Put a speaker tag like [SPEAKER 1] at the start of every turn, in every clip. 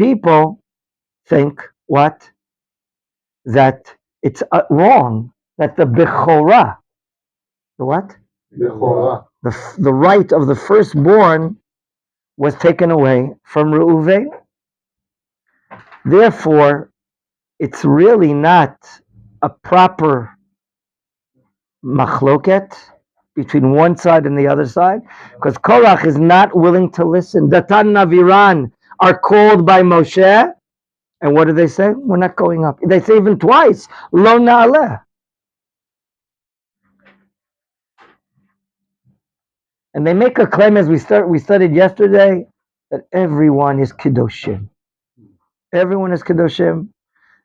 [SPEAKER 1] people think what? That it's wrong that the Bechorah, the what?
[SPEAKER 2] Bechorah.
[SPEAKER 1] The right of the firstborn was taken away from Reuven. Therefore, it's really not a proper machloket between one side and the other side, because Korach is not willing to listen. Datan and Aviran are called by Moshe, and what do they say? We're not going up. They say even twice, Lo na'aleh. And they make a claim, as we studied yesterday, that everyone is Kedoshim. Everyone is Kedoshim,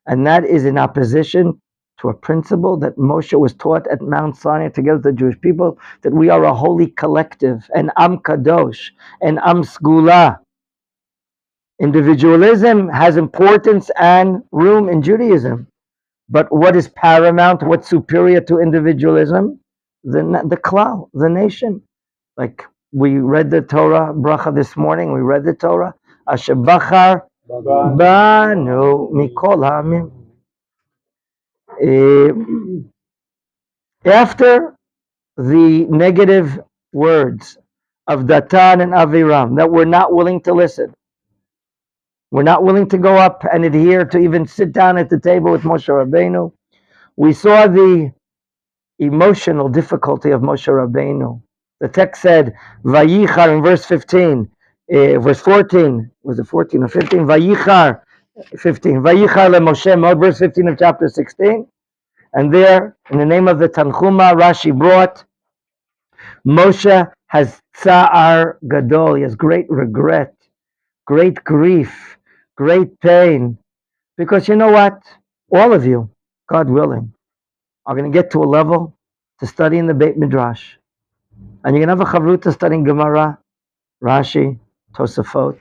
[SPEAKER 1] and that is in opposition to a principle that Moshe was taught at Mount Sinai together with the Jewish people, that we are a holy collective, an Am Kadosh, an Am Sgula. Individualism has importance and room in Judaism, but what is paramount, what's superior to individualism? The klal, the nation. Like we read the Torah bracha this morning, we read the Torah, Asher Bachar Banu Mikol Ha'amim. After the negative words of Datan and Aviram, that we're not willing to listen, we're not willing to go up and adhere to even sit down at the table with Moshe Rabbeinu, we saw the emotional difficulty of Moshe Rabbeinu. The text said, Vayichar in verse 15, verse 14, was it 14 or 15? Vayichar, 15. Vayichar le Moshe Mod, verse 15 of chapter 16. And there, in the name of the Tanchuma, Rashi brought, Moshe has tsa'ar gadol, he has great regret, great grief, great pain. Because you know what? All of you, God willing, are going to get to a level to study in the Beit Midrash. And you're going to have a chavruta studying Gemara, Rashi, Tosafot.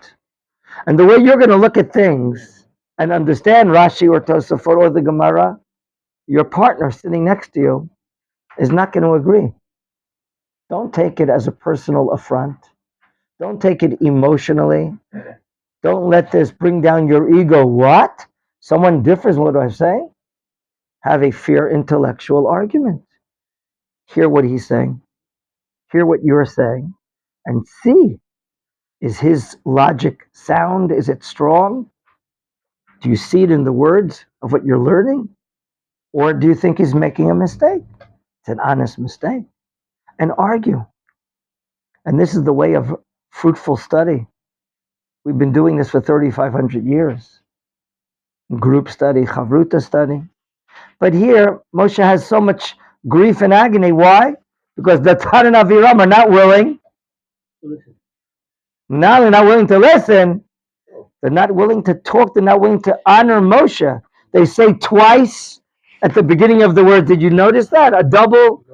[SPEAKER 1] And the way you're going to look at things and understand Rashi or Tosafot or the Gemara, your partner sitting next to you is not going to agree. Don't take it as a personal affront. Don't take it emotionally. Don't let this bring down your ego. What? Someone differs, what do I say? Have a fair intellectual argument. Hear what he's saying. Hear what you're saying. And see, is his logic sound? Is it strong? Do you see it in the words of what you're learning? Or do you think he's making a mistake? It's an honest mistake. And argue. And this is the way of fruitful study. We've been doing this for 3,500 years. Group study, chavruta study. But here, Moshe has so much grief and agony. Why? Because the Datan and Aviram are not willing. Now they're not willing to listen. They're not willing to talk. They're not willing to honor Moshe. They say twice at the beginning of the word. Did you notice that? A double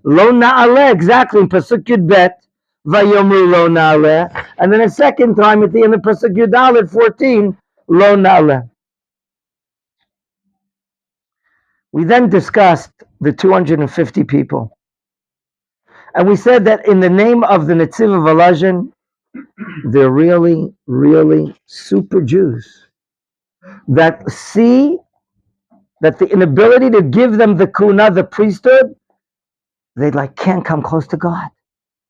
[SPEAKER 1] lo na'aleh, exactly, in Pasuk Yud Bet, vayomru lo na'aleh. And then a second time at the end of Pasuk Yud Dalet 14, lo na'aleh. We then discussed the 250 people. And we said that in the name of the Netziv of Volozhin, they're really, really super Jews that see that the inability to give them the kuna, the priesthood, they can't come close to God.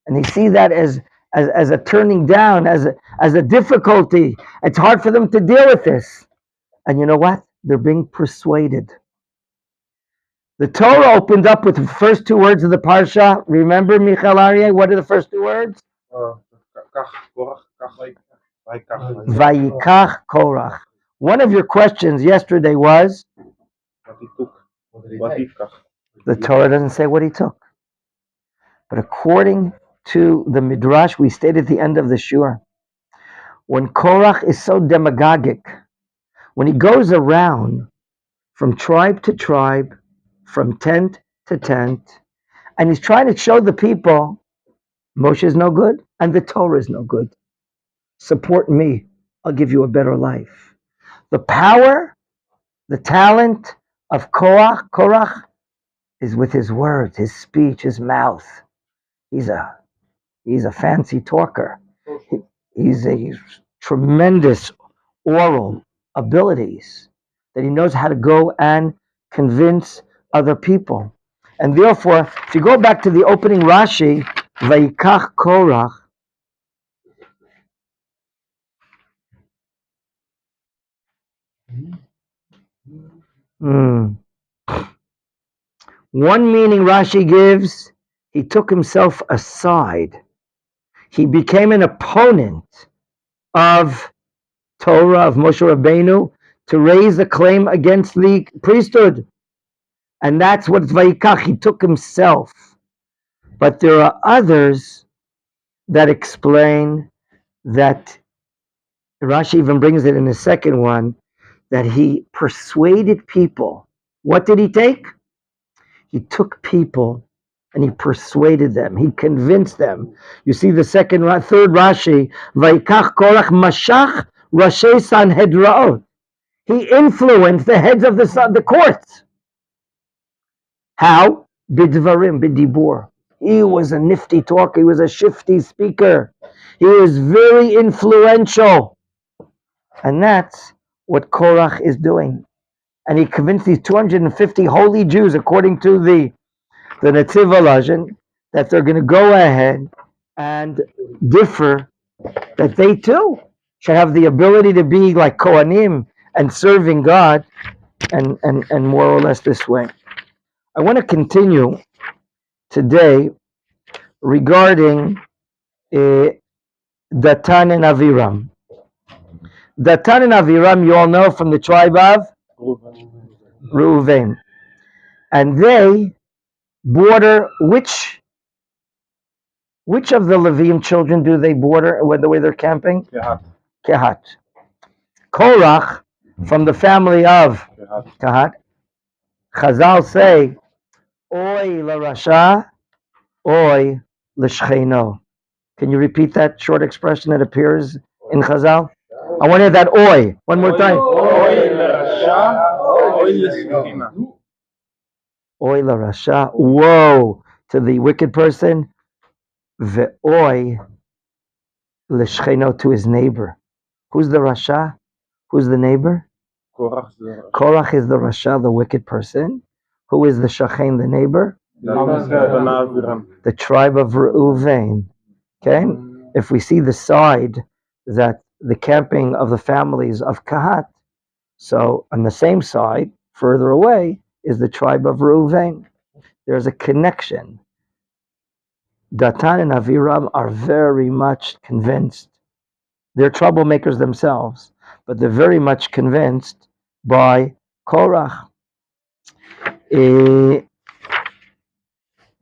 [SPEAKER 1] And they see that as a turning down, as a difficulty. It's hard for them to deal with this. And you know what? They're being persuaded. The Torah opened up with the first two words of the Parsha. Remember, Michael Aryeh, what are the first two words? Vayikach Korach. One of your questions yesterday was, the Torah doesn't say what he took. But according to the Midrash, we stated at the end of the Shur, when Korach is so demagogic, when he goes around from tribe to tribe, from tent to tent, and he's trying to show the people, Moshe is no good, and the Torah is no good. Support me, I'll give you a better life. The power, the talent of Korach is with his words, his speech, his mouth. He's a fancy talker. He's a tremendous oral abilities, that he knows how to go and convince other people. And therefore, if you go back to the opening Rashi, Vayikach Korach, one meaning Rashi gives, he took himself aside. He became an opponent of Torah, of Moshe Rabbeinu, to raise a claim against the priesthood. And that's what Vayikach, he took himself. But there are others that explain that, Rashi even brings it in the second one, that he persuaded people. What did he take? He took people and he persuaded them. He convinced them. You see the third Rashi, Vayikach Korach Mashach Rashi Sanhedraot. He influenced the heads of the courts. How? Bidvarim, bidibur. He was a nifty talker. He was a shifty speaker. He was very influential. And that's what Korach is doing. And he convinced these 250 holy Jews, according to the Netziv Alajin, that they're going to go ahead and differ, that they too should have the ability to be like Kohanim and serving God, and more or less this way. I want to continue today regarding Datan and Aviram. Datan and Aviram, you all know, from the tribe of Reuven. And they border, which of the Levim children do they border, the way they're camping? Kehat. Korach, from the family of Kehat. Chazal say, Oy l'Rasha, Oy l'Shcheino. Can you repeat that short expression that appears in Chazal? I want to hear that Oy. One more time. Oy l'Rasha, Oy l'Shcheino. Oy l'Rasha, woe to the wicked person. Ve'oy l'Shcheino, to his neighbor. Who's the Rasha? Who's the neighbor? Korach is the Rasha, the wicked person. Who is the Shachen, the neighbor? The tribe of Reuven. Okay? If we see the side that the camping of the families of Kahat, so on the same side, further away, is the tribe of Reuven. There's a connection. Datan and Aviram are very much convinced. They're troublemakers themselves, but they're very much convinced by Korach.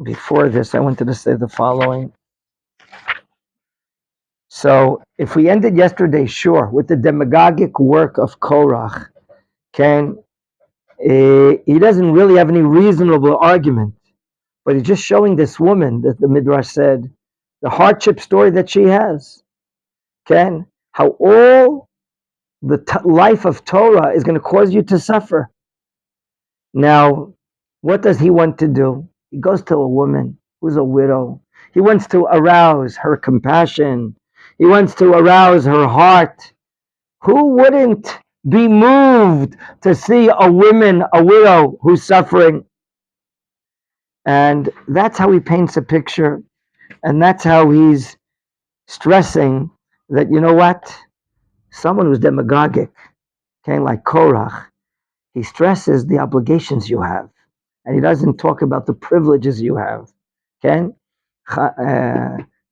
[SPEAKER 1] Before this, I wanted to say the following. So, if we ended yesterday, sure, with the demagogic work of Korach, he doesn't really have any reasonable argument, but he's just showing this woman that the Midrash said, the hardship story that she has, how all the life of Torah is going to cause you to suffer. Now, what does he want to do? He goes to a woman who's a widow. He wants to arouse her compassion. He wants to arouse her heart. Who wouldn't be moved to see a widow who's suffering? And that's how he paints a picture. And that's how he's stressing that, you know what? Someone who's demagogic, like Korach, he stresses the obligations you have. And he doesn't talk about the privileges you have. Nechama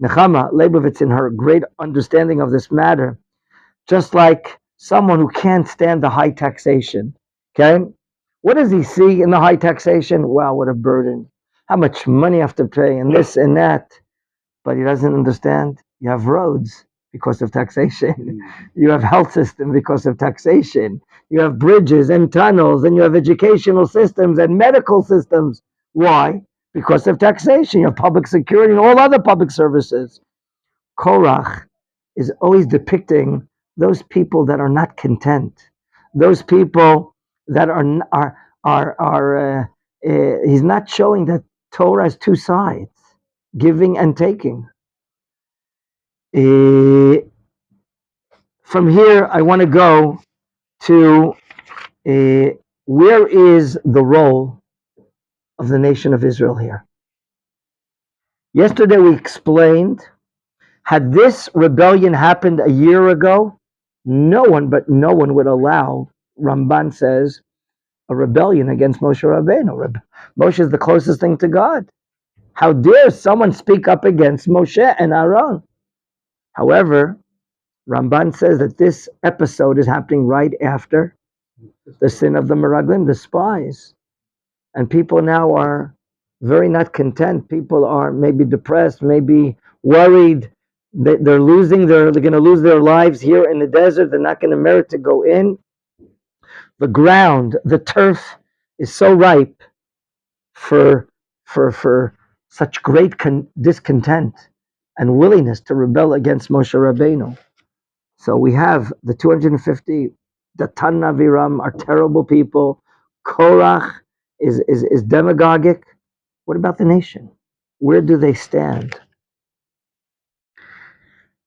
[SPEAKER 1] Leibovitz, in her great understanding of this matter, just like someone who can't stand the high taxation. What does he see in the high taxation? Wow, what a burden. How much money you have to pay and this and that. But he doesn't understand. You have roads because of taxation. You have health system because of taxation. You have bridges and tunnels, and you have educational systems and medical systems. Why? Because of taxation. You have public security and all other public services. Korach is always depicting those people that are not content. Those people that he's not showing that Torah has two sides, giving and taking. From here, I want to go to where is the role of the nation of Israel here? Yesterday we explained, had this rebellion happened a year ago, no one would allow, Ramban says, a rebellion against Moshe Rabbeinu. Moshe is the closest thing to God. How dare someone speak up against Moshe and Aaron? However, Ramban says that this episode is happening right after the sin of the Meraglim, the spies. And people now are very not content. People are maybe depressed, maybe worried. They're going to lose their lives here in the desert. They're not going to merit to go in. The ground, the turf is so ripe for such great discontent and willingness to rebel against Moshe Rabbeinu. So we have the 250, Datan and Aviram are terrible people. Korach is demagogic. What about the nation? Where do they stand?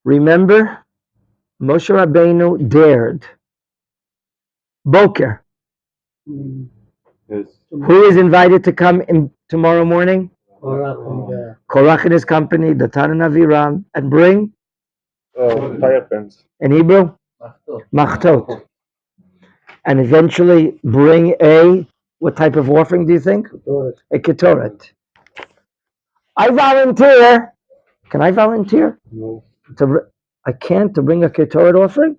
[SPEAKER 1] Remember, Moshe Rabbeinu dared. Boker.
[SPEAKER 2] Yes.
[SPEAKER 1] Who is invited to come in tomorrow morning? Korach and his company, Datan and Aviram, and bring?
[SPEAKER 2] Fire pants.
[SPEAKER 1] In Hebrew? Machtot. And eventually bring what type of offering do you think? A ketoret. I volunteer. Can I volunteer?
[SPEAKER 2] No.
[SPEAKER 1] I can't to bring a ketoret offering?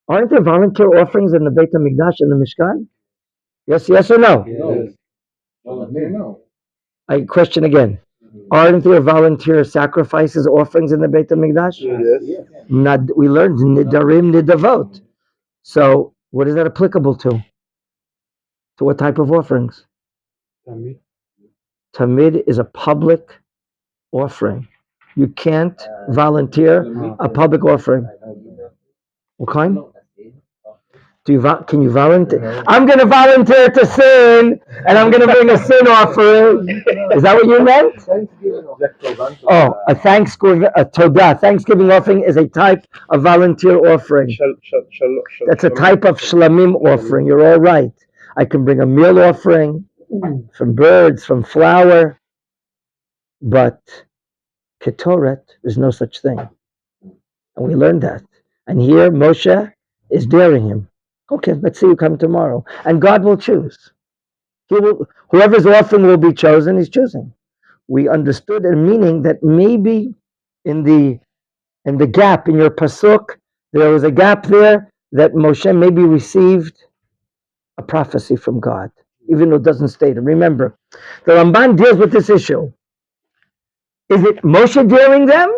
[SPEAKER 1] Aren't there volunteer offerings in the Beit HaMikdash and the Mishkan? Yes or no?
[SPEAKER 2] Yes. No.
[SPEAKER 1] I question again. Aren't there volunteer sacrifices, offerings in the Beit HaMikdash?
[SPEAKER 2] Yes.
[SPEAKER 1] We learned nidarim, nidavot. So what is that applicable to? To what type of offerings? Tamid is a public offering. You can't volunteer a public offering. What kind? Can you volunteer? I'm going to volunteer to sin, and I'm going to bring a sin offering. Is that what you meant? Oh, a Thanksgiving, a Todah. Thanksgiving offering is a type of volunteer offering. That's a type of shlamim offering. You're all right. I can bring a meal offering from birds, from flour, but ketoret, there's no such thing. And we learned that. And here Moshe is daring him. Okay, let's see you come tomorrow. And God will choose. Whoever's offering will be chosen, he's choosing. We understood a meaning that maybe in the gap in your pasuk, there was a gap there that Moshe maybe received a prophecy from God, even though it doesn't state it. Remember, the Ramban deals with this issue. Is it Moshe daring them?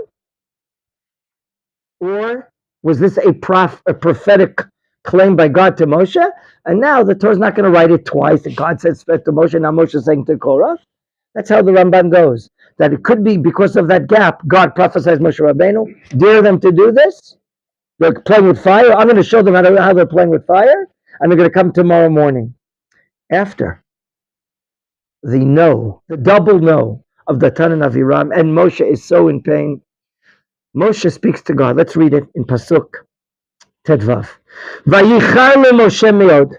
[SPEAKER 1] Or was this a prophetic claim by God to Moshe? And now the Torah is not going to write it twice. God said to Moshe, now Moshe is saying to Korah. That's how the Ramban goes. That it could be because of that gap, God prophesies Moshe Rabbeinu, dare them to do this. They're playing with fire. I'm going to show them how they're playing with fire, and they're going to come tomorrow morning. After the double no of Datan and Aviram, and Moshe is so in pain, Moshe speaks to God. Let's read it in Pasuk Tedvav. Vayichar leMoshe meod.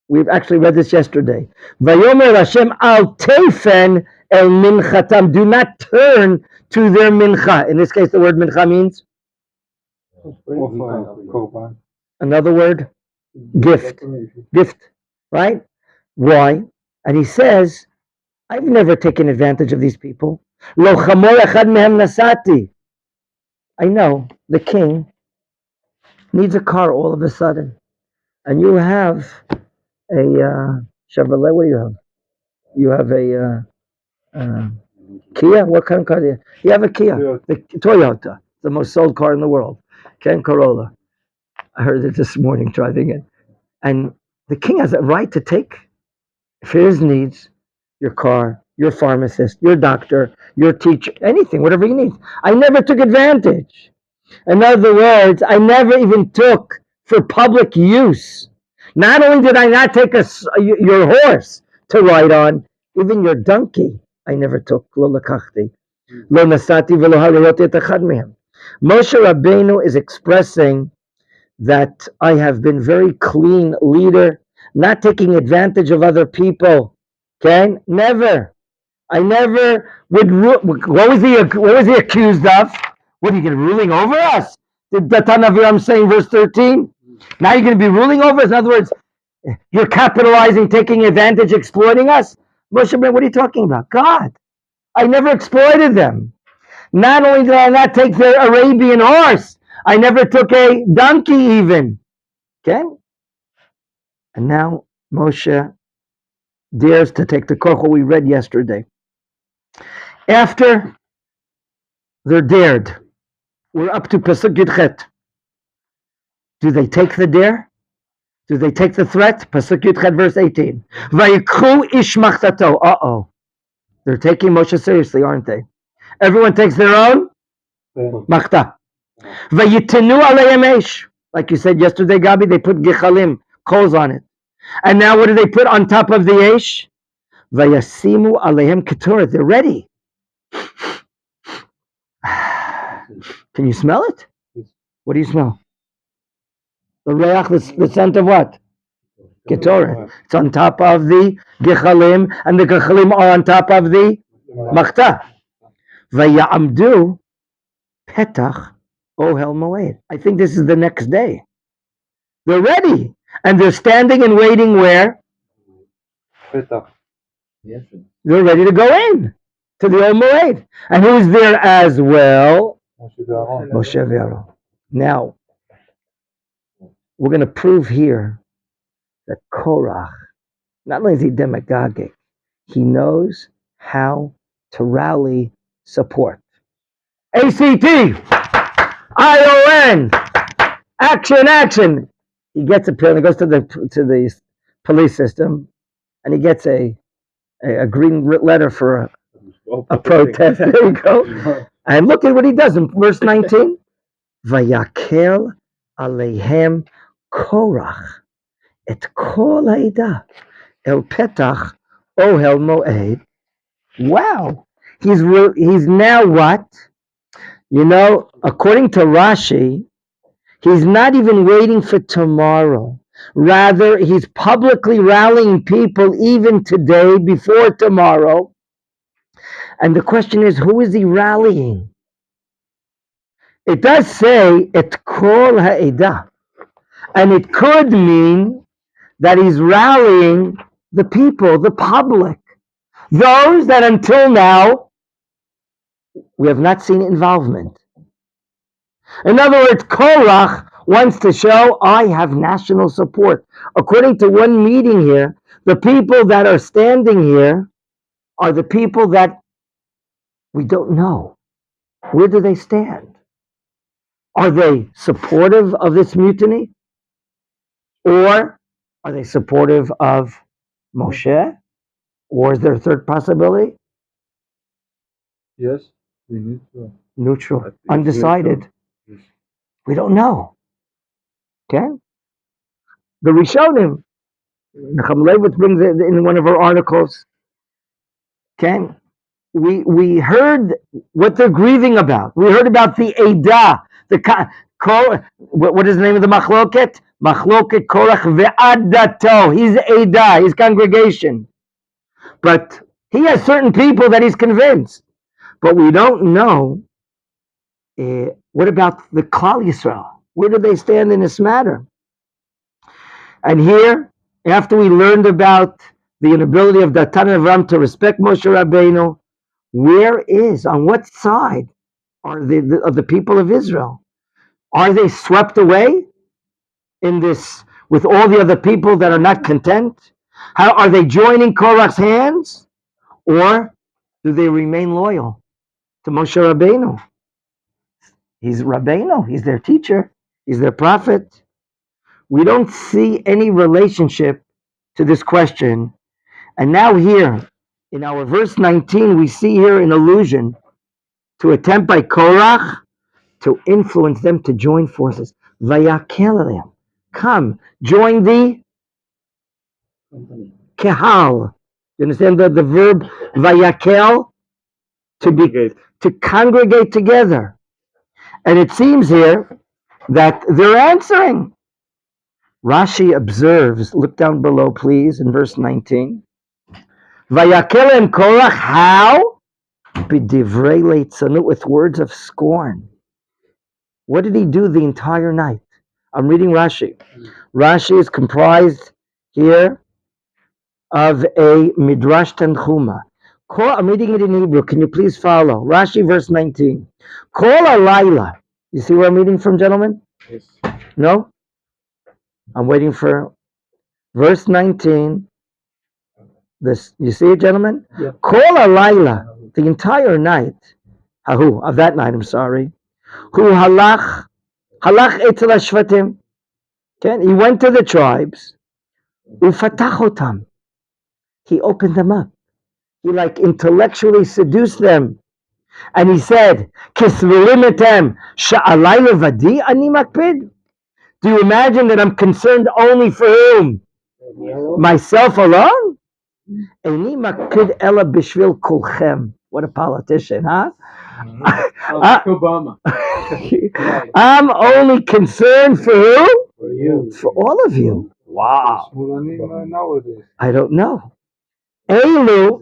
[SPEAKER 1] We've actually read this yesterday. Vayomer Hashem al teifen el minchatam. Do not turn to their mincha. In this case, the word mincha means another word, gift. Gift, right? Why? And he says, I've never taken advantage of these people. Lo chamor echad mehem nasati. I know the king needs a car all of a sudden, and you have a Chevrolet. What do you have? You have a Kia. What kind of car do you have? You have a Kia, the Toyota, the most sold car in the world, Ken Corolla. I heard it this morning driving it, and the king has a right to take, for his needs, your car, your pharmacist, your doctor, your teacher, anything, whatever you need. I never took advantage. In other words, I never even took for public use. Not only did I not take your horse to ride on, even your donkey I never took. Lo lakachti. Lo nasati velo harayot et echad mehem. Moshe Rabbeinu is expressing that I have been very clean leader, not taking advantage of other people. Okay, never. I never would. What was he accused of? What are you going to be ruling over us? Did Datan Aviram say in verse 13? Now you're going to be ruling over us. In other words, you're capitalizing, taking advantage, exploiting us. Moshe Rabbeinu, what are you talking about? God, I never exploited them. Not only did I not take their Arabian horse, I never took a donkey even. Okay? And now Moshe dares to take the korach we read yesterday. After they're dared, we're up to Pasuk Yud Chet. Do they take the dare? Do they take the threat? Pasuk Yud Chet, verse 18. Vayikru ish machtato. Uh-oh. They're taking Moshe seriously, aren't they? Everyone takes their own machta. Vayitenu aleihem eish. Like you said yesterday, Gabi, they put gichalim, coals on it. And now what do they put on top of the eish? Vayasimu aleihem keturah. They're ready. Can you smell it? What do you smell? The reach, the scent of what? Keturah. It's on top of the gichalim, and the gichalim are on top of the machta. Vayamdu petach ohel moed. I think this is the next day. They're ready, and they're standing and waiting where?
[SPEAKER 2] Petach.
[SPEAKER 1] They're ready to go in to the Ohel Moed. And who's there as well? Moshe V'Aaron. Now, we're going to prove here that Korach, not only is he demagogic, he knows how to rally support. ACT, ION, action. He gets a pill and he goes to the police system and he gets a green letter for a protest. There you go. And look at what he does in verse 19. Vayakel aleihem Korach et kol ha'edah el petach ohel moed. Wow. He's now what? You know, according to Rashi, he's not even waiting for tomorrow. Rather, he's publicly rallying people even today before tomorrow. And the question is, who is he rallying? It does say, et kol ha'edah. And it could mean that he's rallying the people, the public. Those that until now, we have not seen involvement. In other words, Korach wants to show, I have national support. According to one meeting here, the people that are standing here are the people that we don't know. Where do they stand? Are they supportive of this mutiny? Or are they supportive of Moshe? Or is there a third possibility?
[SPEAKER 2] Yes, we need to.
[SPEAKER 1] Neutral, undecided.
[SPEAKER 2] Yes.
[SPEAKER 1] We don't know. Okay? The Rishonim, Menachem Leibowitz brings it in one of her articles. Okay? We heard what they're grieving about. We heard about the Eidah, what is the name of the Machloket? Machloket Korach ve'adato. He's Eidah, his congregation. But he has certain people that he's convinced. But we don't know, what about the Klal Yisrael? Where do they stand in this matter? And here, after we learned about the inability of Datan and Aviram to respect Moshe Rabbeinu, on what side are of the people of Israel? Are they swept away in this with all the other people that are not content? How are they joining Korach's hands, or do they remain loyal to Moshe Rabbeinu? He's Rabbeinu. He's their teacher. He's their prophet. We don't see any relationship to this question. And now here, in our verse 19, we see here an allusion to attempt by Korach to influence them to join forces. Vayakel aleihem. Come, join the kehal. You understand the verb vayakel? To be to congregate together. And it seems here that they're answering. Rashi observes, look down below, please, in verse 19. Vayakelem Korach, how? B'divrei leitzanut, with words of scorn. What did he do the entire night? I'm reading Rashi. Rashi is comprised here of a Midrash Tanchuma. I'm reading it in Hebrew. Can you please follow? Rashi, verse 19. Kol alayla. You see where I'm reading from, gentlemen?
[SPEAKER 2] Yes.
[SPEAKER 1] No? I'm waiting for verse 19. This, you see it, gentlemen?
[SPEAKER 2] Yeah.
[SPEAKER 1] Kol alayla, the entire night. Of that night, I'm sorry. Hu halach etzel hashvatim. Okay? He went to the tribes. Ufatach otam. He opened them up. He intellectually seduced them. And he said, Kisvilimetem sha'alai levadi ani makpid. Do you imagine that I'm concerned only for whom? Myself alone? Ani makpid ela bishvil kulchem. What a politician, huh?
[SPEAKER 2] Obama.
[SPEAKER 1] I'm only concerned for who?
[SPEAKER 2] For you.
[SPEAKER 1] For all of you. Wow.
[SPEAKER 2] Nowadays.
[SPEAKER 1] I don't know. Elu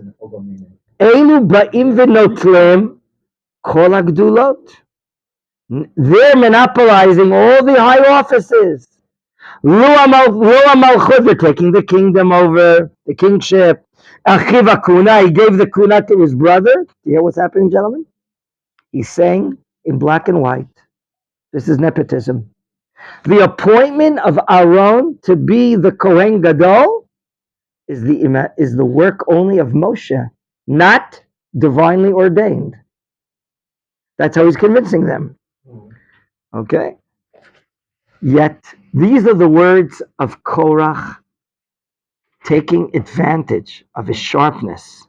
[SPEAKER 1] ba'im v'notlem kol hagdulot. They're monopolizing all the high offices. Lu Malchut, they're taking the kingdom over, the kingship. Achiv kuna, he gave the kuna to his brother. Do you hear what's happening, gentlemen? He's saying in black and white, this is nepotism. The appointment of Aaron to be the Kohen Gadol is the work only of Moshe, not divinely ordained. That's how he's convincing them. Okay? Yet, these are the words of Korach taking advantage of his sharpness.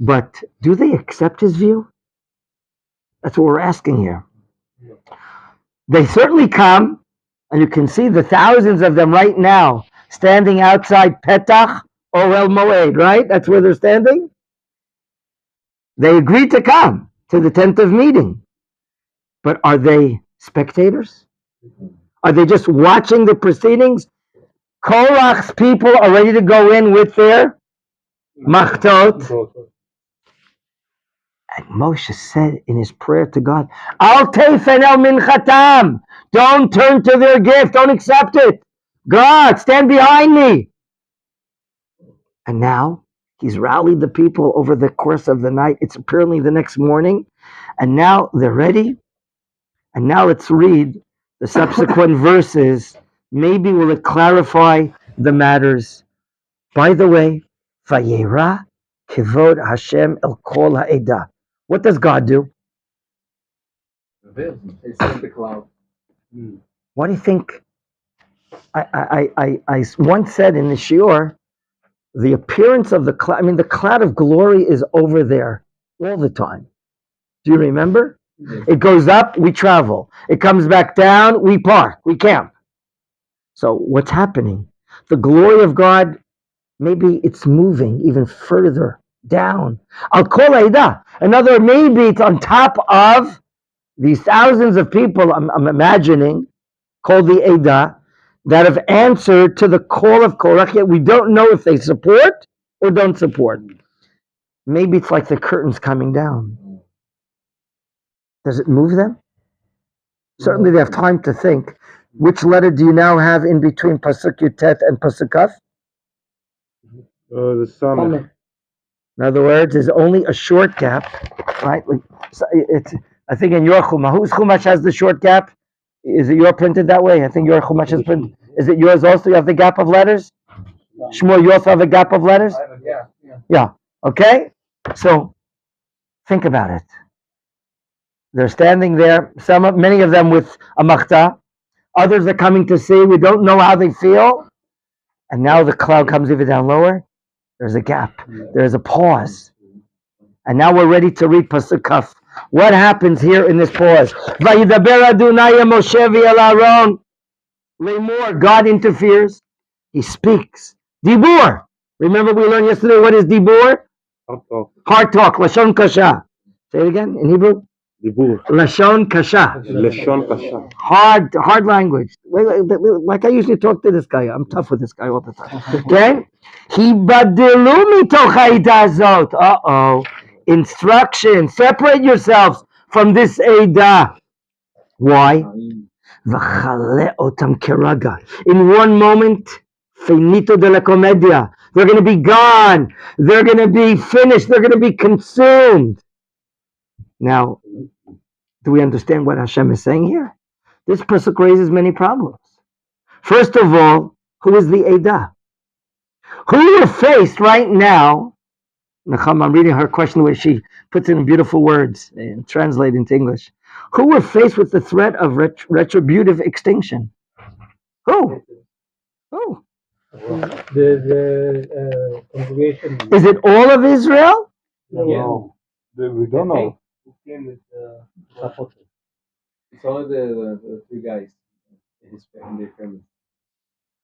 [SPEAKER 1] But do they accept his view? That's what we're asking here. They certainly come, and you can see the thousands of them right now standing outside Petach Ohel Moed, right? That's where they're standing. They agreed to come to the tent of meeting. But are they spectators? Are they just watching the proceedings? Korach's people are ready to go in with their machtot. And Moshe said in his prayer to God, Al teifen el minchatam. Don't turn to their gift. Don't accept it. God, stand behind me. And now he's rallied the people over the course of the night. It's apparently the next morning. And now they're ready. And now let's read the subsequent verses. Maybe will it clarify the matters. By the way, Vayera kivod Hashem el kol ha'edah. What does God do?
[SPEAKER 2] It's in the cloud.
[SPEAKER 1] What do you think? I once said in the shiur, the appearance of the cloud, the cloud of glory is over there all the time. Do you remember?
[SPEAKER 2] Yes.
[SPEAKER 1] It goes up, we travel. It comes back down, we park, we camp. So what's happening? The glory of God, maybe it's moving even further down. Al kol ha'edah. Another, maybe it's on top of these thousands of people, I'm imagining, called the Edah, that have answered to the call of Korach, yet we don't know if they support or don't support. Maybe it's like the curtains coming down. Does it move them? Certainly they have time to think. Which letter do you now have in between Pasuk Yutet and Pasuk Kaf?
[SPEAKER 2] The summit.
[SPEAKER 1] In other words, there's only a short gap, right? I think in your Chumash, whose Chumash has the short gap? Is it your printed that way? I think your Chumash is printed. Is it yours also? You have the gap of letters? Shmuel, you also have a gap of letters? Yeah. Okay? So, think about it. They're standing there, many of them with a machta. Others are coming to see. We don't know how they feel. And now the cloud comes even down lower. There's a gap. There's a pause. And now we're ready to read Pasuk Kaf. What happens here in this pause? Vayidaber Adonai Moshe v'el Aaron. Lemor, God interferes. He speaks. Dibur. Remember we learned yesterday what is dibur?
[SPEAKER 2] Heart talk.
[SPEAKER 1] Heart talk. Lashon kasha. Say it again in Hebrew.
[SPEAKER 3] דיבור.
[SPEAKER 1] Lashon kasha.
[SPEAKER 3] לשון קשה.
[SPEAKER 1] Hard language. Like I usually talk to this guy. I'm tough with this guy all the time. Okay? Hibadelu mitoch ha'edah hazot. Uh-oh. Instruction. Separate yourselves from this edah. Why? V'chale otam keraga. In one moment, finito de la comedia. They're going to be gone. They're going to be finished. They're going to be consumed. Now, do we understand what Hashem is saying here? This pasuk raises many problems. First of all, who is the Edah? Who we're faced right now? Menachem, I'm reading her question the way she puts it in beautiful words and translate into English. Who we're faced with the threat of retributive extinction? Who? Who?
[SPEAKER 2] The congregation.
[SPEAKER 1] Is it all of Israel?
[SPEAKER 2] No. We don't know.
[SPEAKER 4] It's only the three guys in their family.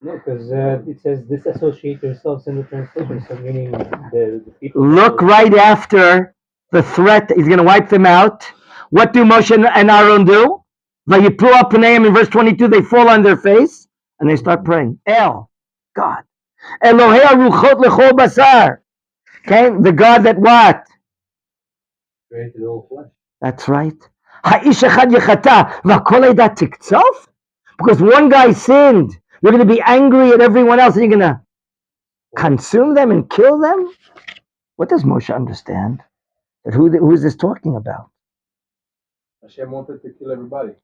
[SPEAKER 2] No, because it says disassociate yourselves in the translation, so meaning the people.
[SPEAKER 1] Look right after the threat that he's going to wipe them out. What do Moshe and Aaron do? Vayiplu al pneim in verse 22, they fall on their face and they start praying. El, God. Elohei aruchot lechol basar. Okay, the God that what?
[SPEAKER 4] Created all flesh.
[SPEAKER 1] That's right. Ha'ish echad yechata v'kol edah tiktzof? Because one guy sinned. You're going to be angry at everyone else and you're going to consume them and kill them? What does Moshe understand? That who is this talking about?
[SPEAKER 4] Hashem wanted to kill everybody.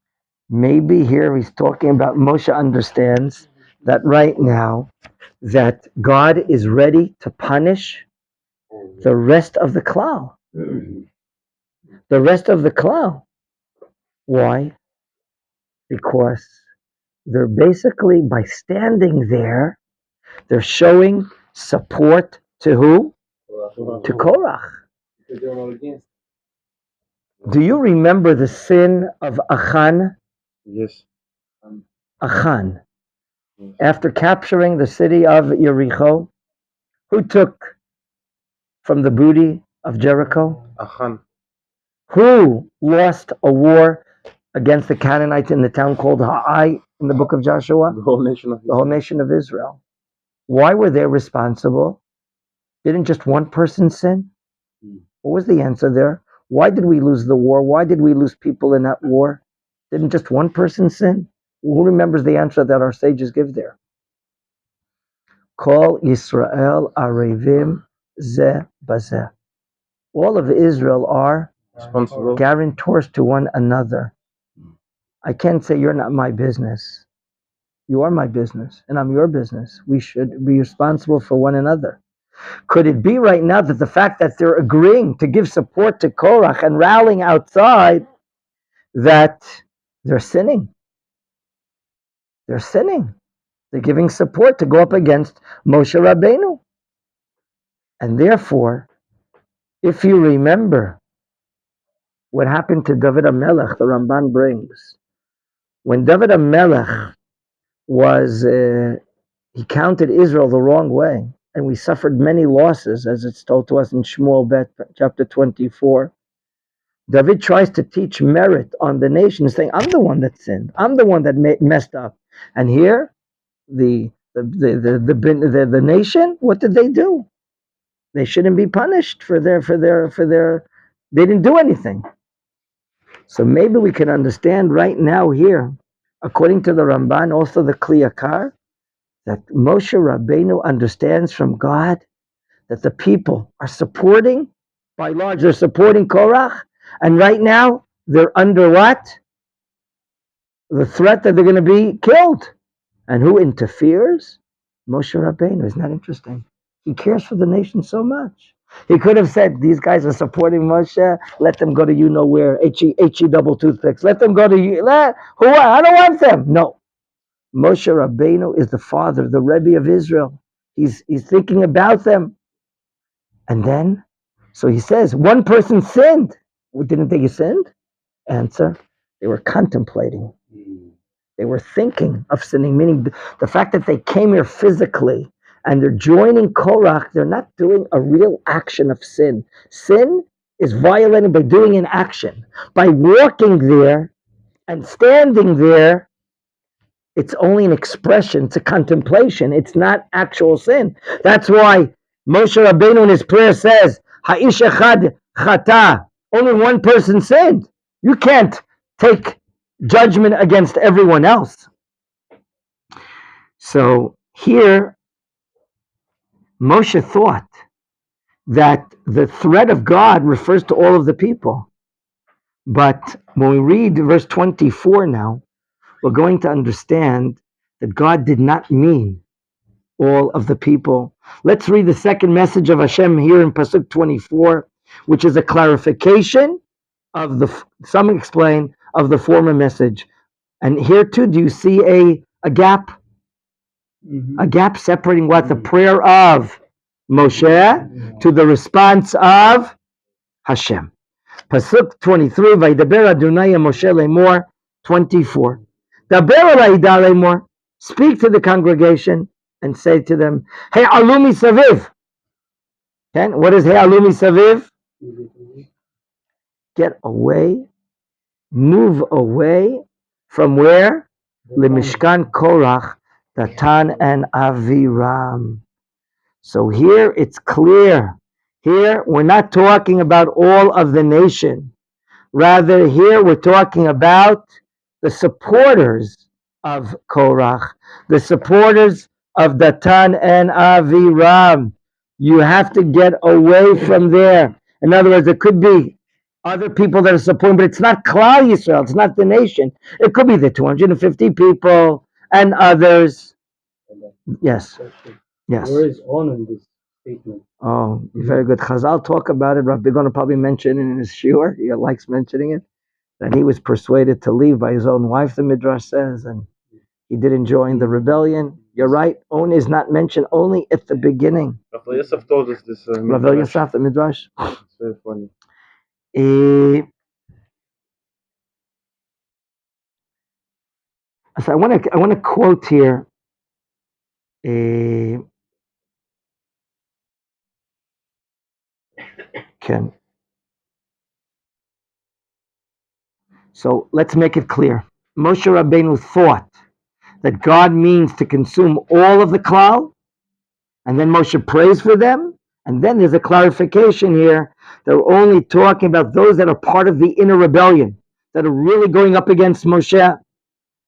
[SPEAKER 1] Maybe here he's talking about Moshe understands that right now that God is ready to punish the rest of the klal. The rest of the klal. Why? Because they're basically, by standing there, they're showing support to who? To Korach.
[SPEAKER 4] Because they're not against.
[SPEAKER 1] Do you remember the sin of Achan?
[SPEAKER 3] Yes.
[SPEAKER 1] Achan. After capturing the city of Jericho, who took from the booty of Jericho?
[SPEAKER 3] Achan.
[SPEAKER 1] Who lost a war against the Canaanites in the town called Ha'ai in the book of Joshua?
[SPEAKER 3] The whole nation of
[SPEAKER 1] The whole nation of Israel. Why were they responsible? Didn't just one person sin? What was the answer there? Why did we lose the war? Why did we lose people in that war? Didn't just one person sin? Who remembers the answer that our sages give there? Kol Yisrael arevim ze bazeh. All of Israel are
[SPEAKER 3] responsible.
[SPEAKER 1] guarantors to one another. I can't say you're not my business. You are my business, and I'm your business. We should be responsible for one another. Could it be right now that the fact that they're agreeing to give support to Korach and rallying outside, that they're sinning? They're sinning. They're giving support to go up against Moshe Rabbeinu. And therefore, if you remember what happened to David HaMelech, the Ramban brings, when David HaMelech was, he counted Israel the wrong way, and we suffered many losses, as it's told to us in Shmuel Bet, chapter 24. David tries to teach merit on the nation, saying, I'm the one that sinned. I'm the one that messed up. And here, the nation, what did they do? They shouldn't be punished for their, they didn't do anything. So maybe we can understand right now here, according to the Ramban, also the Kli Yakar, that Moshe Rabbeinu understands from God that the people are supporting, by large, they're supporting Korach, and right now they're under what? The threat that they're going to be killed. And who interferes? Moshe Rabbeinu. Isn't that interesting? He cares for the nation so much. He could have said, these guys are supporting Moshe, let them go to you know where, H-E double toothpicks, let them go to you, I don't want them. No. Moshe Rabbeinu is the father, the Rebbe of Israel. He's thinking about them. And then, so he says, one person sinned. Well, didn't they sinned? Answer, they were contemplating. They were thinking of sinning, meaning the fact that they came here physically and they're joining Korach, they're not doing a real action of sin. Sin is violated by doing an action. By walking there and standing there, it's only an expression, it's a contemplation, it's not actual sin. That's why Moshe Rabbeinu in his prayer says, Ha'ish echad chata, only one person sinned. You can't take judgment against everyone else. So here, Moshe thought that the threat of God refers to all of the people. But when we read verse 24 now, we're going to understand that God did not mean all of the people. Let's read the second message of Hashem here in Pasuk 24, which is a clarification of some explain, of the former message. And here too, do you see a gap? Mm-hmm. A gap separating what? The prayer of Moshe to the response of Hashem. Pasuk 23, Vaydaber Adonai Moshe lemor, 24. Daber alayda lemor, speak to the congregation and say to them, Hey alumi saviv. Okay, what is Hey alumi saviv? Get away, move away from where? Lemishkan Korach, Datan and Aviram. So here it's clear. Here we're not talking about all of the nation. Rather, here we're talking about the supporters of Korach, the supporters of Datan and Aviram. You have to get away from there. In other words, it could be other people that are supporting, but it's not Klal Yisrael, it's not the nation. It could be the 250 people and others. Yes. Yes.
[SPEAKER 2] Where is on in this statement?
[SPEAKER 1] Oh, very good. Chazal talk about it. Rav Begon probably mentioned it in his shiur. He likes mentioning it. That he was persuaded to leave by his own wife, the Midrash says, and he didn't join the rebellion. You're right. On is not mentioned only at the beginning.
[SPEAKER 3] Rav Yosef told us this.
[SPEAKER 1] Rav Yosef, the Midrash.
[SPEAKER 3] It's very funny.
[SPEAKER 1] So I want to quote here. Ken. So let's make it clear. Moshe Rabbeinu thought that God means to consume all of the klal, and then Moshe prays for them, and then there's a clarification here. They're only talking about those that are part of the inner rebellion, that are really going up against Moshe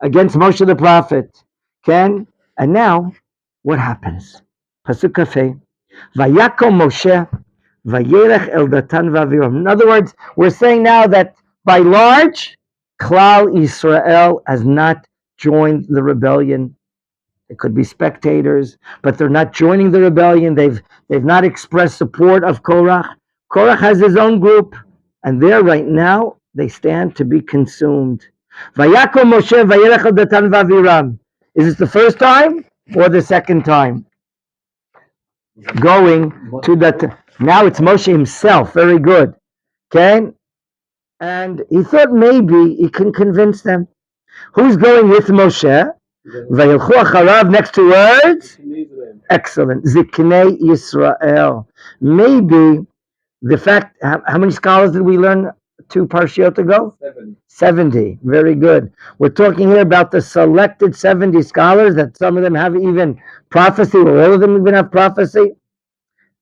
[SPEAKER 1] the prophet. Ken? And now, what happens? Pasuk Kafeh. Vayakom Moshe, vayelech el Datan v'Aviram. In other words, we're saying now that by large, Klal Yisrael has not joined the rebellion. It could be spectators, but they're not joining the rebellion. They've not expressed support of Korach. Korach has his own group, and there right now they stand to be consumed. Vayakom Moshe vayelech el Datan v'Aviram. Is this the first time or the second time? Going to that. Now it's Moshe himself. Very good. Okay? And he thought maybe he can convince them. Who's going with Moshe? Vayilchu acharav, next two words. Excellent. Ziknei Yisrael. Maybe the fact, how many scholars did we learn 2 Parshiot ago? 70. Very good. We're talking here about the selected 70 scholars, that some of them have even prophecy, or all of them even have prophecy.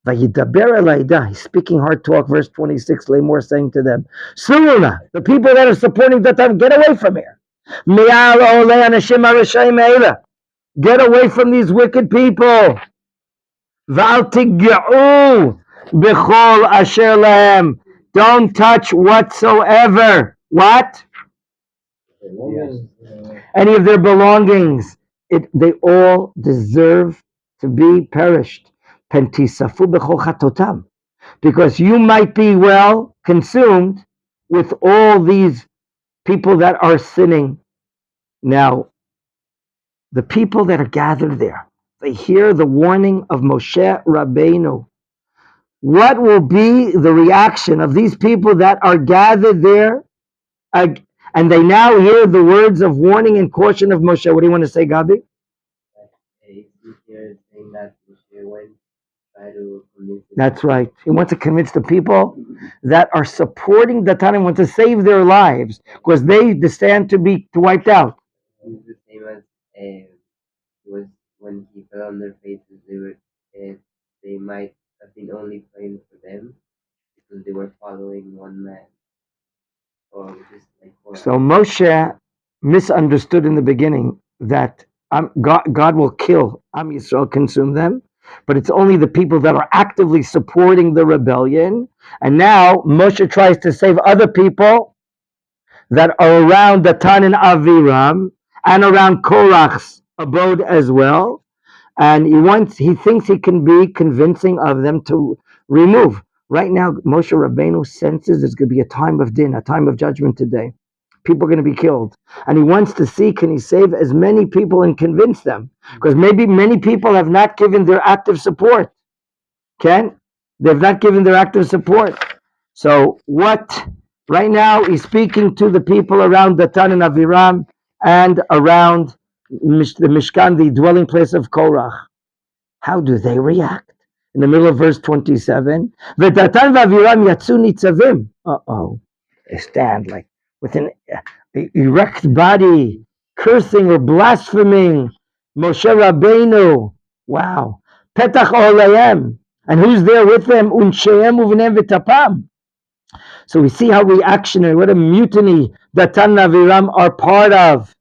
[SPEAKER 1] Vayidaber elayda, he's speaking hard talk, verse 26, Lamor saying to them, Suruna, the people that are supporting the time, get away from here. Get away from these wicked people. V'al tig'u b'chol asher lahem. Don't touch whatsoever. What? Any of their belongings. They all deserve to be perished. Pentisafu b'chol chatotam. Because you might be consumed with all these people that are sinning. Now, the people that are gathered there, they hear the warning of Moshe Rabbeinu. What will be the reaction of these people that are gathered there? And they now hear the words of warning and caution of Moshe. What do you want to say, Gabi?
[SPEAKER 5] He here is saying that Moshe went try to convince them.
[SPEAKER 1] That's right. He wants to convince the people that are supporting Datan and want to save their lives because they stand to be wiped out.
[SPEAKER 5] It's the same as it was when he fell on their faces. They might have been only praying for them because they were following one man, or just like Korach.
[SPEAKER 1] So Moshe misunderstood in the beginning that God will kill Am Yisrael, consume them, but it's only the people that are actively supporting the rebellion. And now Moshe tries to save other people that are around Datan and Aviram and around Korach's abode as well. And he thinks he can be convincing of them to remove. Right now, Moshe Rabbeinu senses there's going to be a time of din, a time of judgment today. People are going to be killed. And he wants to see, can he save as many people and convince them? Because maybe many people have not given their active support. They've not given their active support. So what, right now, he's speaking to the people around Datan and Aviram and around the Mishkan, the dwelling place of Korach. How do they react? In the middle of verse 27, V'datan v'aviram yatsu nitzavim. They stand like with an erect body, cursing or blaspheming Moshe Rabbeinu. Wow. Petach olayem. And who's there with them? Unsheem uvneim v'tapam. So we see how reactionary, what a mutiny Datan and Aviram are part of.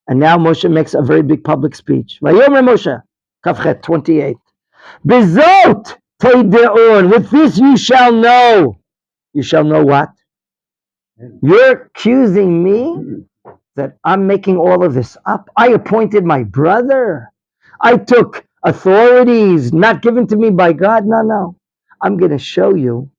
[SPEAKER 1] And now Moshe makes a very big public speech. Vayomer Moshe, Kafchet 28. Bezot teideon. With this you shall know. You shall know what? You're accusing me that I'm making all of this up. I appointed my brother. I took authorities not given to me by God. No. I'm going to show you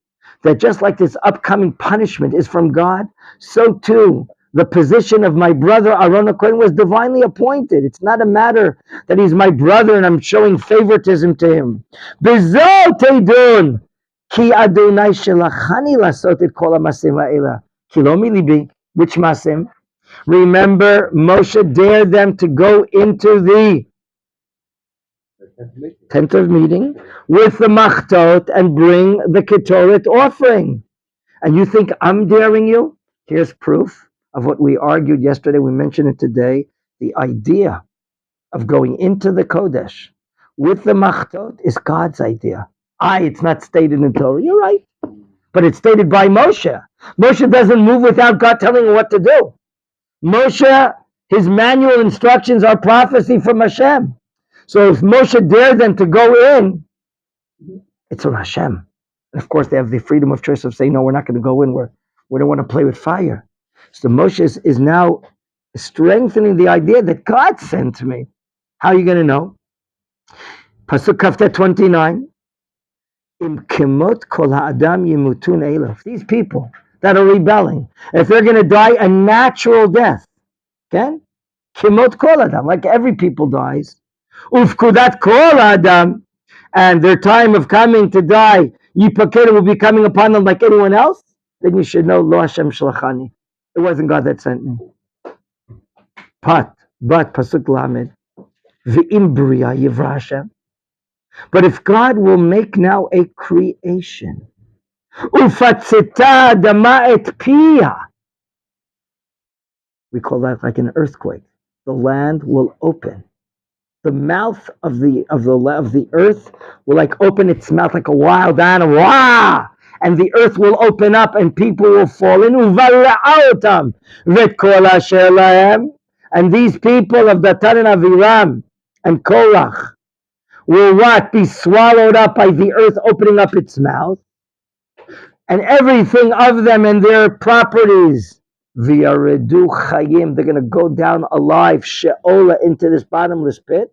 [SPEAKER 1] that just like this upcoming punishment is from God, so too the position of my brother Aaron HaKohen was divinely appointed. It's not a matter that he's my brother and I'm showing favoritism to him. Bezot teidun ki Adonai shelachani lasot et kol hamasim ha'ela ki lo milibi. Which masim? Remember, Moshe dared them to go into the tent of meeting with the machtot and bring the ketoret offering. And you think I'm daring you? Here's proof of what we argued yesterday. We mentioned it today. The idea of going into the Kodesh with the machtot is God's idea. It's not stated in Torah. You're right. But it's stated by Moshe. Moshe doesn't move without God telling him what to do. Moshe, his manual instructions are prophecy from Hashem. So if Moshe dared them to go in, it's from Hashem. And of course, they have the freedom of choice of saying, no, we're not going to go in. We don't want to play with fire. So Moshe is now strengthening the idea that God sent me. How are you going to know? Pasuk Kaftet 29. Im kemot kol ha'adam yimutun elaf. These people that are rebelling, if they're going to die a natural death, okay? Kimot kol adam, like every people dies. Ufkudat kol adam, and their time of coming to die, yipakeda will be coming upon them like anyone else. Then you should know, lo Hashem shlachani. It wasn't God that sent me. But pasuk lamed, v'im bria yivra Hashem. But if God will make now a creation, ufatzita dama et pia, we call that like an earthquake. The land will open. The mouth of the earth will like open its mouth like a wild animal. Wah! And the earth will open up and people will fall in. And these people of Datan and Aviram and Korach will what? Be swallowed up by the earth opening up its mouth. And everything of them and their properties. V'yaredu chayim. They're going to go down alive. She'ola into this bottomless pit.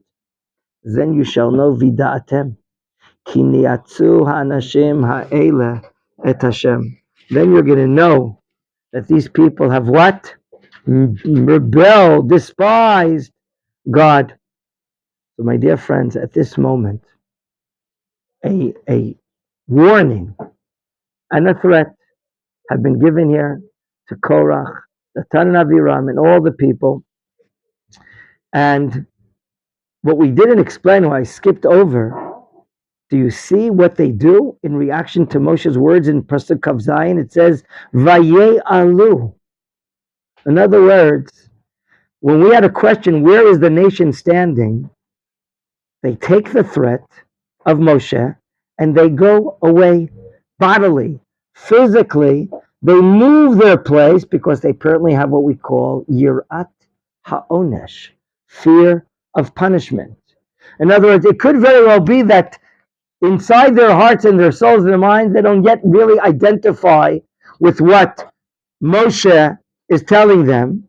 [SPEAKER 1] Then you shall know vida'atem. Ki niatzu ha'anashim ha'ele et Hashem. Then you're going to know that these people have what? Rebelled, despised God. So my dear friends, at this moment, a warning and a threat have been given here to Korach, Datan and Aviram, and all the people. And what we didn't explain, what I skipped over, Do you see what they do in reaction to Moshe's words in Pasuk Kav Zayin? It says, Vaye alu. In other words, when we had a question, where is the nation standing? They take the threat of Moshe and they go away bodily, physically. They move their place because they apparently have what we call Yirat Ha'onesh, fear of punishment. In other words, it could very well be that inside their hearts and their souls and their minds, they don't yet really identify with what Moshe is telling them.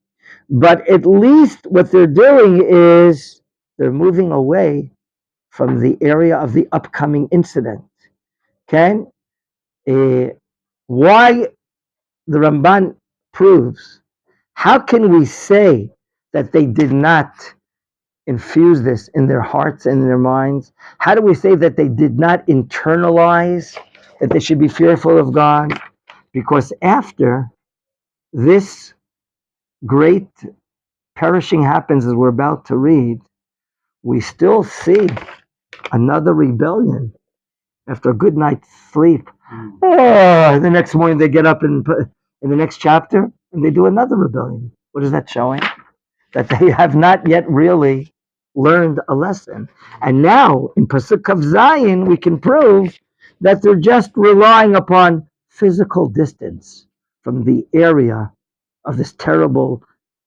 [SPEAKER 1] But at least what they're doing is they're moving away from the area of the upcoming incident. Okay? Why the Ramban proves, how can we say that they did not infuse this in their hearts and in their minds? How do we say that they did not internalize that they should be fearful of God? Because after this great perishing happens, as we're about to read, we still see another rebellion after a good night's sleep. The next morning they get up in the next chapter and they do another rebellion. What is that showing? That they have not yet really learned a lesson. And now in Pasuk Kav Zayin, we can prove that they're just relying upon physical distance from the area of this terrible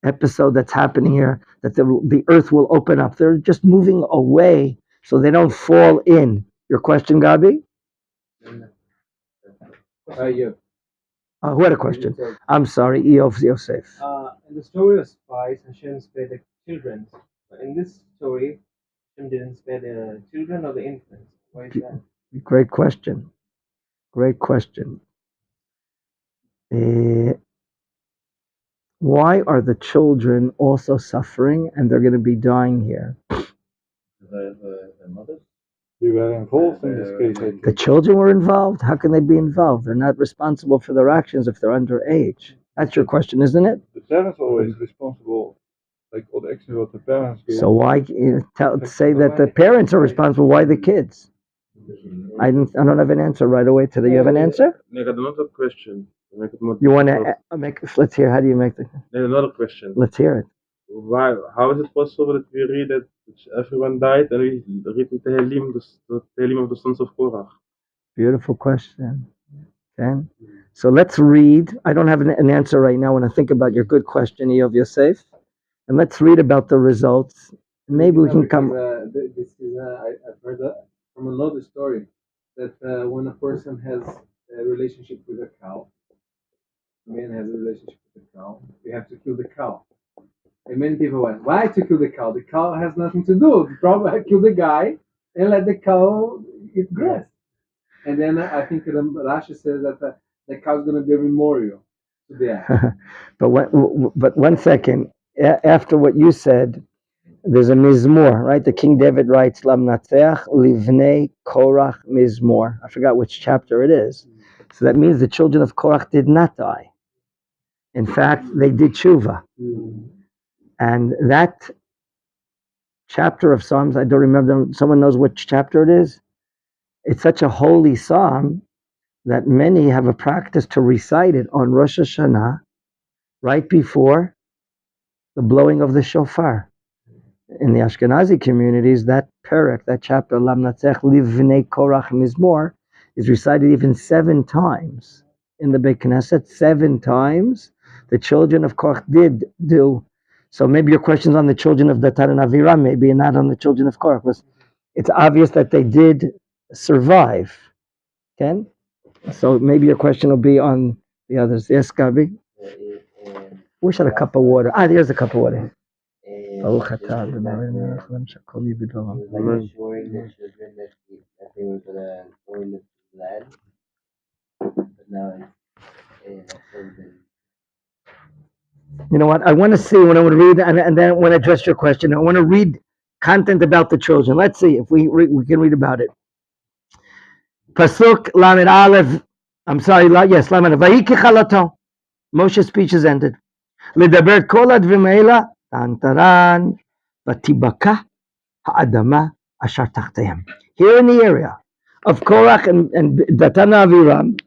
[SPEAKER 1] episode that's happening here, that the earth will open up. They're just moving away so they don't fall in. Your question, Gabi?
[SPEAKER 4] Yeah.
[SPEAKER 1] Who had a question? I'm sorry, Eov Yosef.
[SPEAKER 2] In the story of spies, Hashem spared the children. But in this story, Hashem didn't spare the children or the infants. Why is that?
[SPEAKER 1] Great question. Great question. Why are the children also suffering and they're going to be dying here?
[SPEAKER 4] The mothers?
[SPEAKER 3] We were involved in this case, I think.
[SPEAKER 1] The children were involved? How can they be involved? They're not responsible for their actions if they're underage. That's your question, isn't it?
[SPEAKER 3] The parents are always responsible, like all the actions of the parents do.
[SPEAKER 1] So why say that the parents are responsible? Why the kids? I don't have an answer right away to that. You have an answer?
[SPEAKER 3] I got another question.
[SPEAKER 1] You want to make? Let's hear. How do you make the?
[SPEAKER 3] Another question.
[SPEAKER 1] Let's hear it.
[SPEAKER 3] Why? How is it possible that we read that everyone died and we read the Tehillim of the sons of Korach?
[SPEAKER 1] Beautiful question. Okay. So let's read. I don't have an answer right now when I think about your good question, Eov Yosef. And let's read about the results. Maybe we can come.
[SPEAKER 4] This is I've heard that from another story that when a person has a relationship with a cow, a man has a relationship with a cow, you have to kill the cow. And many people went, why to kill the cow? The cow has nothing to do. Probably kill the guy and let the cow eat grass. And then I think Rashi says that the cow is going to be a memorial to the act.
[SPEAKER 1] But one second. After what you said, there's a mizmor, right? The King David writes, Lamnatzeach livnei Korach mizmor. I forgot which chapter it is. So that means the children of Korach did not die. In fact, they did tshuva. And that chapter of Psalms, I don't remember, someone knows which chapter it is? It's such a holy psalm that many have a practice to recite it on Rosh Hashanah right before the blowing of the shofar. In the Ashkenazi communities, that perek, that chapter, Lamnatzech livnei Korach mizmor, is recited even 7 times in the Beit Knesset. 7 times the children of Korach did do. So maybe your question's on the children of Datan and Aviram, maybe not on the children of Korach, because it's obvious that they did survive. Okay? So maybe your question will be on the others. Yes, Gabi? Wish had a cup of water. There's a cup of water.
[SPEAKER 5] Like assuring the children that they were gonna go in the land, but now it's
[SPEAKER 1] You know what? I want to see when I want to read, and then when I address your question, I want to read content about the children. Let's see if we can read about it. Pasuk Lamed Aleph. I'm sorry. Yes, Lamed. Vayiki chalato. Moshe's speech is ended. Ledaber kol advim haela tantaran vatibaka ha'adama ashar tachtehem. Here in the area, of Korach and Datan and Aviram,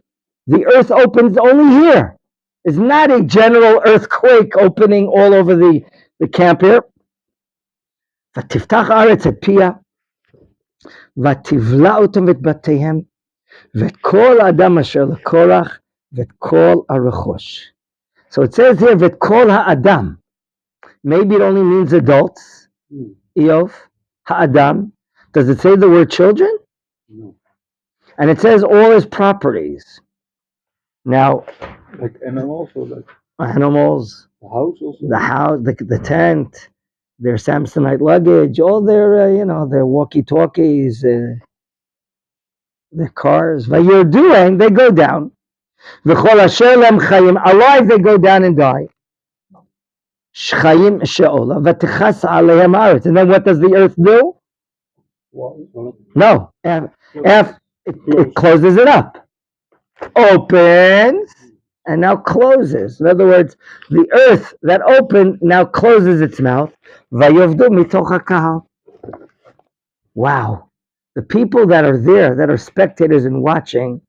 [SPEAKER 1] the earth opens only here. It's not a general earthquake opening all over the camp here. ותפתח הארץ את פיה, ותבלע אותם ואת בתיהם, ואת כל האדם אשר לקורח, ואת כל הרכוש. So it says here, ואת כל האדם. Maybe it only means adults. Eov, ha'adam. Does it say the word children?
[SPEAKER 4] No.
[SPEAKER 1] And it says all his properties. Now,
[SPEAKER 4] Like animals or like
[SPEAKER 1] animals,
[SPEAKER 4] the house also?
[SPEAKER 1] the house, the tent, their Samsonite luggage, all their, their walkie-talkies, their cars. You're doing, they go down. V'chol asher lem chayim, alive they go down and die. Shchayim she'ola, v'tichas aleihem haaretz. And then what does the earth do? No, it closes it up. Opens and now closes. In other words, the earth that opened now closes its mouth. Vayovdu mitoch hakahal. Wow. The people that are there, that are spectators and watching.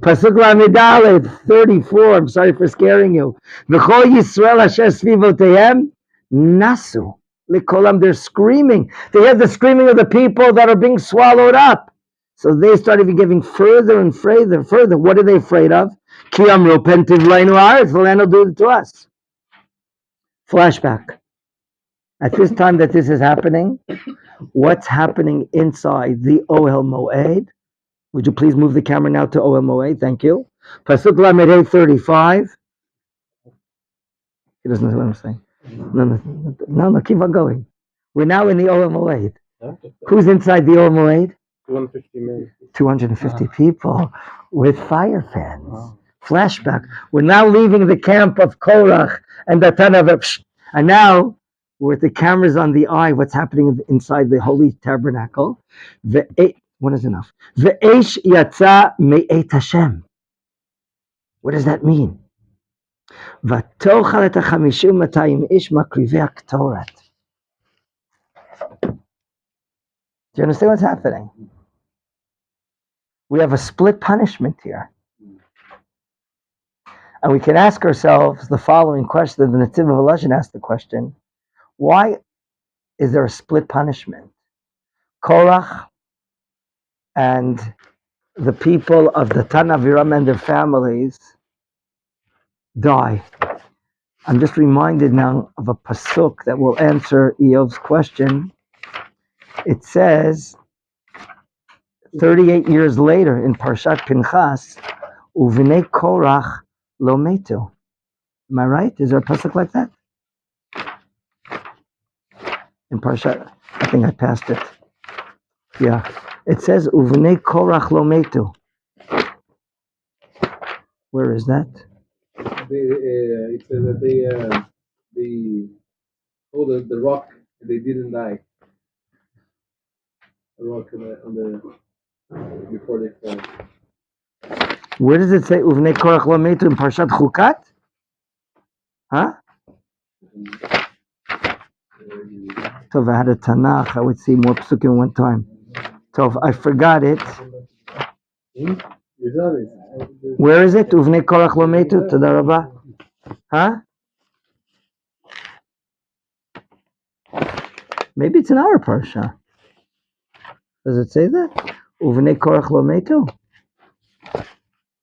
[SPEAKER 1] Pasuk Lamidaled 34. I'm sorry for scaring you. V'chol Yisrael asher svivotehem nasu likolam. They're screaming. They have the screaming of the people that are being swallowed up. So they started giving further and further. What are they afraid of? Ki amru pentiv leinu haaretz, the land will do it to us. Flashback. At this time that this is happening, what's happening inside the Ohel Moed? Would you please move the camera now to Ohel Moed? Thank you. Pasuk Lamed 35. He doesn't know what I'm saying. No, keep on going. We're now in the Ohel Moed. Who's inside the Ohel Moed?
[SPEAKER 3] 250 men.
[SPEAKER 1] 250 people with fire fans. Flashback. We're now leaving the camp of Korach and Datan and now with the cameras on the eye, what's happening inside the holy tabernacle. What is enough? Ve'esh yatsa me'et Hashem. What does that mean? V'tochal et ha-chamishim matayim ish makrivei haktorat. Do you understand what's happening? We have a split punishment here. And we can ask ourselves the following question. The Netziv of Elazar asked the question, why is there a split punishment? Korach and the people of Datan Aviram and their families die. I'm just reminded now of a pasuk that will answer Eov's question. It says, 38 years later in Parshat Pinchas, Uvnei Korach lo metu. Am I right? Is there a pasuk like that? In Parshat, I think I passed it. Yeah. It says, Uvnei Korach lo metu. Where is that?
[SPEAKER 4] It says that they hold the rock and they didn't die. The rock on the before they fell.
[SPEAKER 1] Where does it say Uvnei Korach lo metu in Parshat Chukat? Huh? So if I had a Tanakh, I would see more psukim one time. So if I forgot it. Where is it? Uvnei Korach lo metu. Toda rabah. Huh? Maybe it's in our parsha. Does it say that? Uvnei Korach lo metu.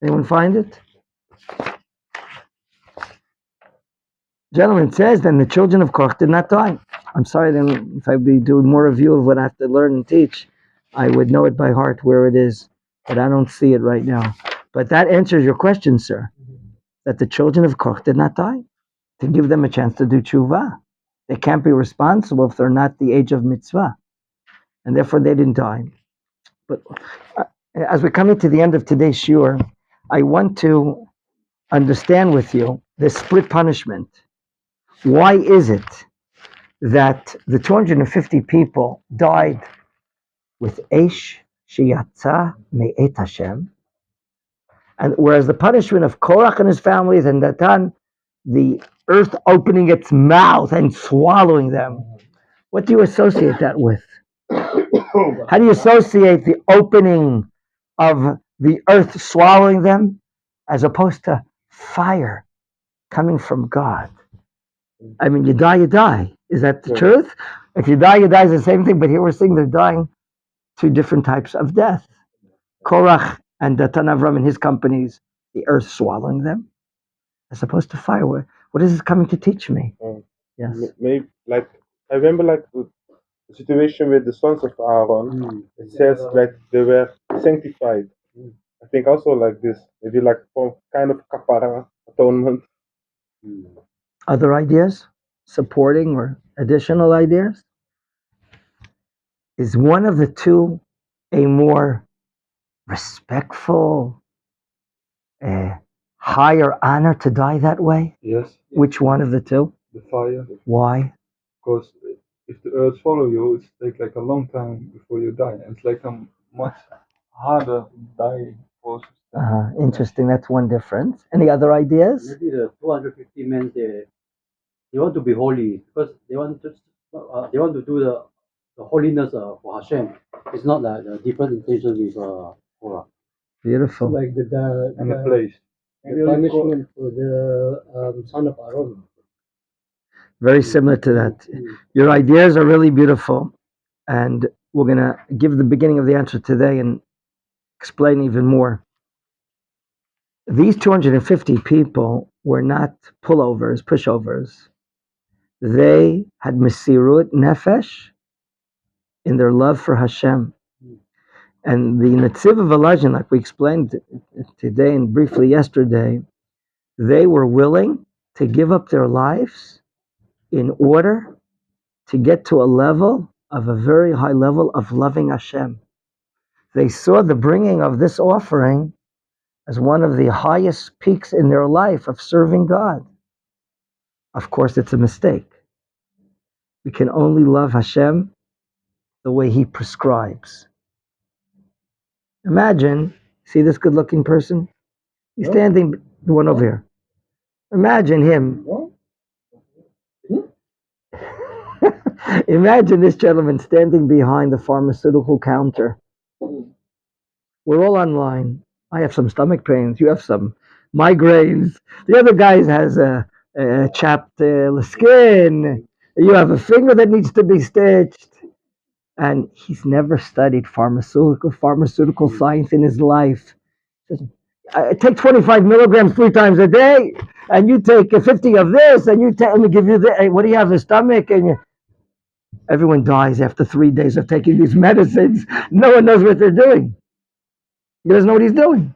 [SPEAKER 1] Anyone find it? Gentlemen, it says then the children of Korach did not die. I'm sorry, then if I'd be doing more review of what I have to learn and teach, I would know it by heart where it is, but I don't see it right now. But that answers your question, sir, that the children of Korach did not die, to give them a chance to do tshuva. They can't be responsible if they're not the age of mitzvah, and therefore they didn't die. But as we're coming to the end of today's shiur, I want to understand with you this split punishment. Why is it that the 250 people died with Eish Sheyatza Me'et Hashem, and whereas the punishment of Korach and his families and Datan, the earth opening its mouth and swallowing them? What do you associate that with? How do you associate the opening of the earth swallowing them as opposed to fire coming from God? I mean, you die, you die. Is that the truth? If you die, is the same thing. But here we're seeing they're dying two different types of death. Korach and Datan Avram and his companies, the earth swallowing them, as opposed to fire. What is this coming to teach me? Yes.
[SPEAKER 3] Maybe like I remember like the situation with the sons of Aaron. It says like they were sanctified. I think also like this, maybe like some kind of kapara atonement.
[SPEAKER 1] Other ideas, supporting or additional ideas? Is one of the two a more respectful, higher honor to die that way?
[SPEAKER 6] Yes,
[SPEAKER 1] Which one of the two?
[SPEAKER 6] the fire.
[SPEAKER 1] Why?
[SPEAKER 6] Because if the earth follow you, it takes like a long time before you die. And it's like a much harder dying process.
[SPEAKER 1] Interesting. That's one difference. Any other ideas?
[SPEAKER 7] Maybe the 250 men they want to be holy because they want to do the holiness for Hashem. It's not like the different intention with Korah.
[SPEAKER 1] Beautiful.
[SPEAKER 7] Like the
[SPEAKER 6] place.
[SPEAKER 7] the punishment for the son of Aaron.
[SPEAKER 1] Very similar to that. Your ideas are really beautiful. And we're going to give the beginning of the answer today and explain even more. These 250 people were not pullovers, pushovers. They had mesirut nefesh in their love for Hashem. And the Netziv of Elazhin, like we explained today and briefly yesterday, they were willing to give up their lives in order to get to a level of a very high level of loving Hashem. They saw the bringing of this offering as one of the highest peaks in their life of serving God. Of course, it's a mistake. We can only love Hashem the way He prescribes. Imagine, see this good-looking person? He's standing, the one over here. Imagine him. Imagine this gentleman standing behind the pharmaceutical counter. We're all online. I have some stomach pains. You have some migraines. The other guy has a chapped skin. You have a finger that needs to be stitched. And he's never studied pharmaceutical science in his life. I take 25 milligrams 3 times a day, and you take 50 of this, and let me give you this. Hey, what do you have, a stomach? And everyone dies after 3 days of taking these medicines. No one knows what they're doing. He doesn't know what he's doing.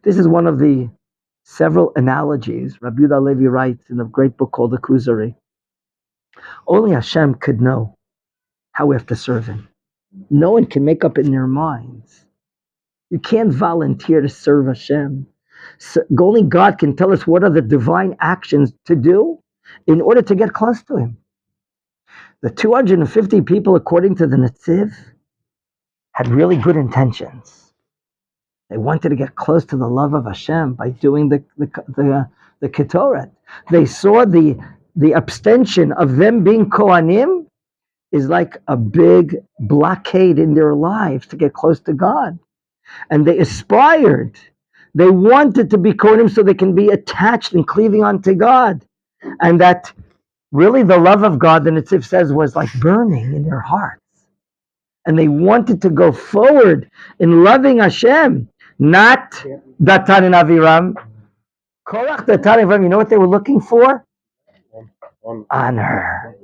[SPEAKER 1] This is one of the several analogies Rabbi Yehuda Levi writes in a great book called The Kuzari. Only Hashem could know how we have to serve Him. No one can make up in their minds. You can't volunteer to serve Hashem. So only God can tell us what are the divine actions to do in order to get close to Him. The 250 people, according to the Netziv, had really good intentions. They wanted to get close to the love of Hashem by doing the Ketoret. They saw the abstention of them being Kohanim is like a big blockade in their lives to get close to God. And they aspired. They wanted to be Kohanim so they can be attached and cleaving onto God. And that really the love of God, the Netziv says, was like burning in their hearts. And they wanted to go forward in loving Hashem, not Datan and Aviram. Korach, Datan and Aviram, you know what they were looking for? Honor,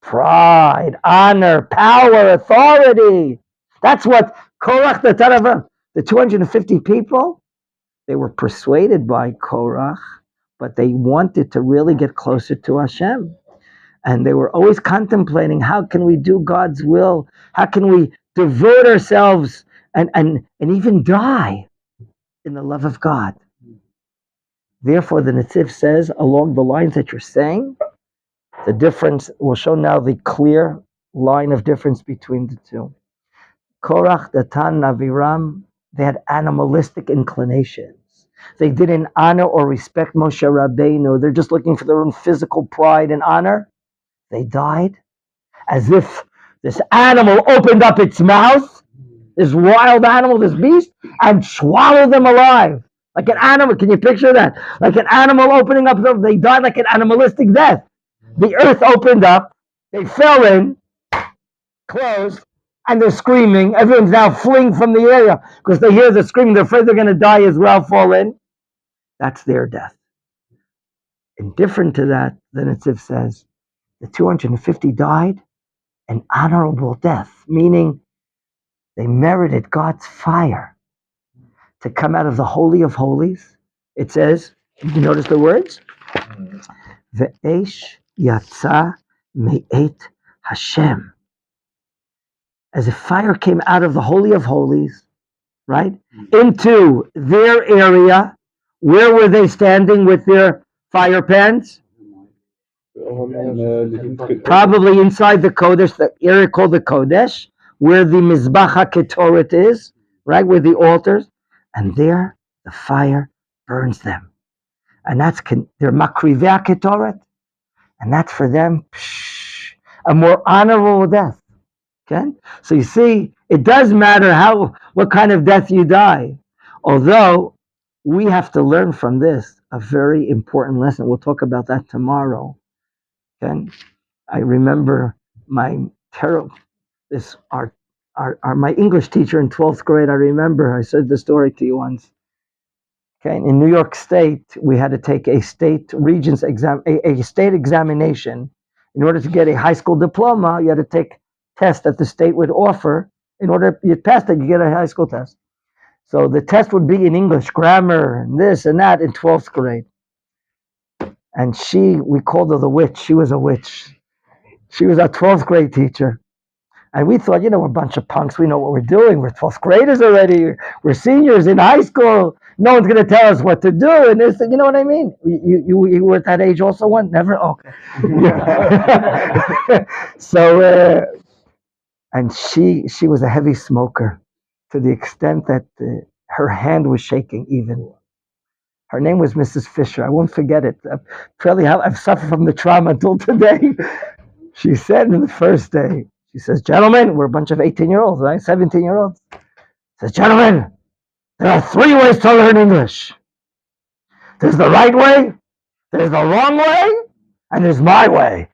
[SPEAKER 1] pride, honor, power, authority. That's what Korach, Datan and Aviram, the 250 people, they were persuaded by Korach, but they wanted to really get closer to Hashem. And they were always contemplating, how can we do God's will? How can we devote ourselves and even die in the love of God? Therefore, the Netziv says, along the lines that you're saying, the difference, we'll show now the clear line of difference between the two. Korach, Datan, Aviram, they had animalistic inclinations. They didn't honor or respect Moshe Rabbeinu. They're just looking for their own physical pride and honor. They died as if This animal opened up its mouth, this wild animal, this beast, and swallowed them alive. Like an animal. Can you picture that? Like an animal opening up, they died like an animalistic death. The earth opened up, they fell in, closed, and they're screaming. Everyone's now fleeing from the area because they hear the screaming. They're afraid they're going to die as well, fall in. That's their death. Indifferent to that, the Netziv says, the 250 died an honorable death, meaning they merited God's fire to come out of the Holy of Holies. It says, you notice the words? Ve'esh yatsa me'et Hashem. As if fire came out of the Holy of Holies, right, into their area. Where were they standing with their fire pans? Probably inside the Kodesh, the area called the Kodesh, where the Mizbach HaKetoret is, right, where the altars, and there the fire burns them. And that's, they're Makrivei HaKetoret, and that's for them a more honorable death. Okay? So you see, it does matter what kind of death you die. Although, we have to learn from this a very important lesson. We'll talk about that tomorrow. Okay? I remember my English teacher in 12th grade. I remember I said the story to you once. Okay, in New York State, we had to take a state regents exam, a state examination. In order to get a high school diploma, you had to take test that the state would offer. In order you pass that, you get a high school test. So the test would be in English, grammar, and this and that in 12th grade. And we called her the witch. She was a witch. She was our 12th grade teacher. And we thought, we're a bunch of punks. We know what we're doing. We're 12th graders already. We're seniors in high school. No one's going to tell us what to do. And this, you know what I mean? You were at that age also one? Never? Okay. So, and she was a heavy smoker to the extent that her hand was shaking even. Her name was Mrs. Fisher. I won't forget it. I've suffered from the trauma until today. She said in the first day, she says, gentlemen, we're a bunch of 18-year-olds, right? 17-year-olds. Says, gentlemen, there are 3 ways to learn English. There's the right way, there's the wrong way, and there's my way.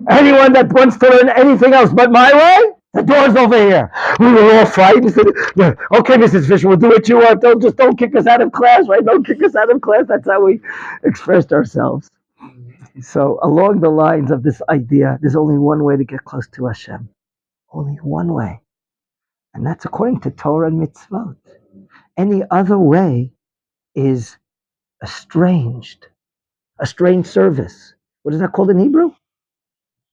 [SPEAKER 1] Anyone that wants to learn anything else but my way, the door's over here. We were all frightened. Okay, Mrs. Fisher, we'll do what you want. Don't kick us out of class, right? Don't kick us out of class. That's how we expressed ourselves. So along the lines of this idea, there's only one way to get close to Hashem. Only one way. And that's according to Torah and mitzvot. Any other way is estranged service. What is that called in Hebrew?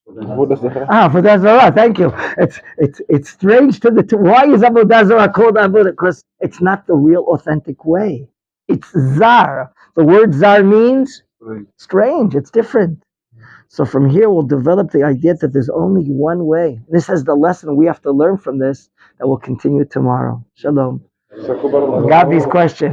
[SPEAKER 1] Avodah Zarah. Thank you. It's strange to why is Avodah Zarah called Avodah? Because it's not the real authentic way. It's zar. The word zar means strange. It's different. So from here we'll develop the idea that there's only one way. This is the lesson we have to learn from this that will continue tomorrow. Shalom. Gabi's question.